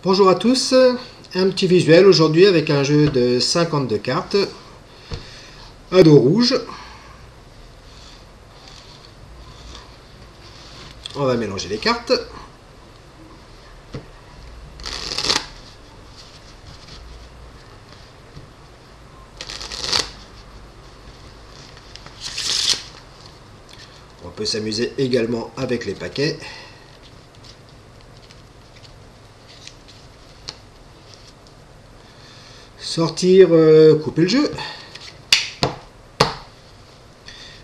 Bonjour à tous, un petit visuel aujourd'hui avec un jeu de 52 cartes, un dos rouge. On va mélanger les cartes. On peut s'amuser également avec les paquets. Sortir, couper le jeu.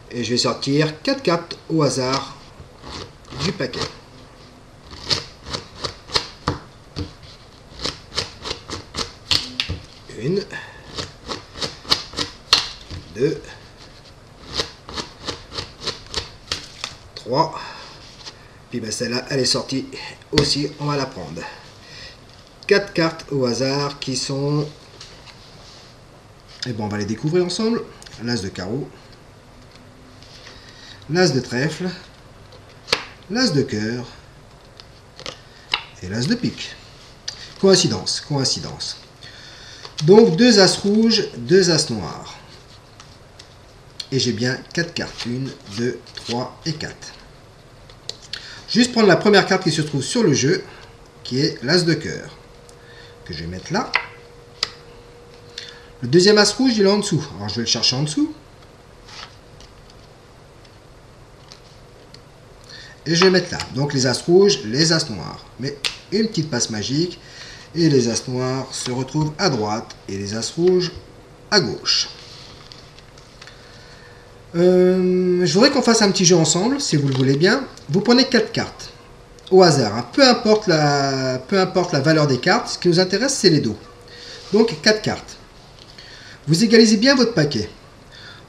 Et je vais sortir 4 cartes au hasard du paquet. Une, deux, trois. Puis ben celle-là, elle est sortie aussi, on va la prendre. 4 cartes au hasard qui sont... Et bon, on va les découvrir ensemble. L'as de carreau, l'as de trèfle, l'as de cœur et l'as de pique. Coïncidence, coïncidence. Donc 2 as rouges, 2 as noirs. Et j'ai bien 4 cartes. 1, 2, 3 et 4. Juste prendre la première carte qui se trouve sur le jeu, qui est l'as de cœur, que je vais mettre là. Le deuxième as rouge, il est en dessous. Alors je vais le chercher en dessous. Et je vais mettre là. Donc les as rouges, les as noirs. Mais une petite passe magique. Et les as noirs se retrouvent à droite. Et les as rouges à gauche. Je voudrais qu'on fasse un petit jeu ensemble, si vous le voulez bien. Vous prenez 4 cartes. Au hasard. Hein. Peu importe la valeur des cartes. Ce qui nous intéresse, c'est les dos. Donc 4 cartes. Vous égalisez bien votre paquet.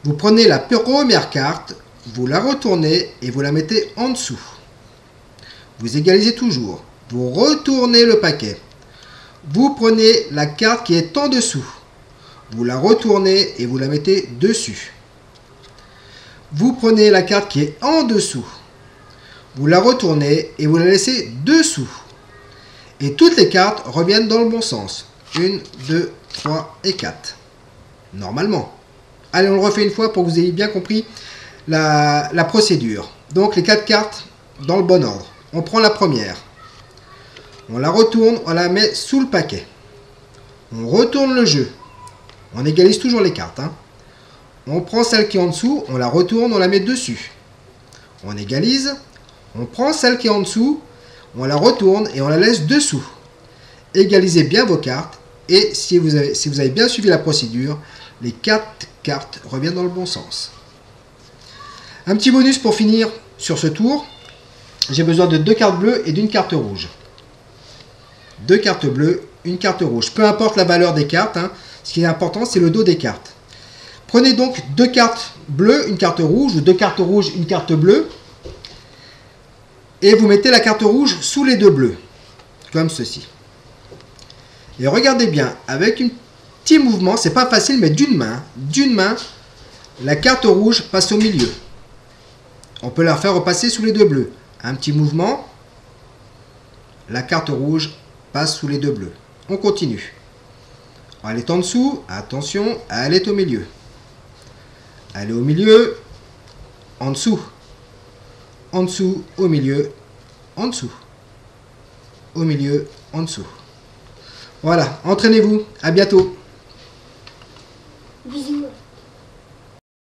Vous prenez la première carte, vous la retournez et vous la mettez en dessous. Vous égalisez toujours. Vous retournez le paquet. Vous prenez la carte qui est en dessous. Vous la retournez et vous la mettez dessus. Vous prenez la carte qui est en dessous. Vous la retournez et vous la laissez dessous. Et toutes les cartes reviennent dans le bon sens. 1, 2, 3 et 4. Normalement. Allez, on le refait une fois pour que vous ayez bien compris la procédure. Donc, les 4 cartes dans le bon ordre. On prend la première. On la retourne, on la met sous le paquet. On retourne le jeu. On égalise toujours les cartes. Hein. On prend celle qui est en dessous, on la retourne, on la met dessus. On égalise. On prend celle qui est en dessous, on la retourne et on la laisse dessous. Égalisez bien vos cartes. Et si vous avez bien suivi la procédure, les 4 cartes reviennent dans le bon sens. Un petit bonus pour finir sur ce tour. J'ai besoin de 2 cartes bleues et d'une carte rouge. 2 cartes bleues, une carte rouge. Peu importe la valeur des cartes, hein, ce qui est important, c'est le dos des cartes. Prenez donc 2 cartes bleues, une carte rouge, ou 2 cartes rouges, une carte bleue. Et vous mettez la carte rouge sous les 2 bleus. Comme ceci. Et regardez bien, avec un petit mouvement, c'est pas facile, mais d'une main, la carte rouge passe au milieu. On peut la faire repasser sous les 2 bleus. Un petit mouvement, la carte rouge passe sous les 2 bleus. On continue. Elle est en dessous, attention, elle est au milieu. Elle est au milieu, en dessous, au milieu, en dessous, au milieu, en dessous. Voilà, entraînez-vous, à bientôt. Bisous.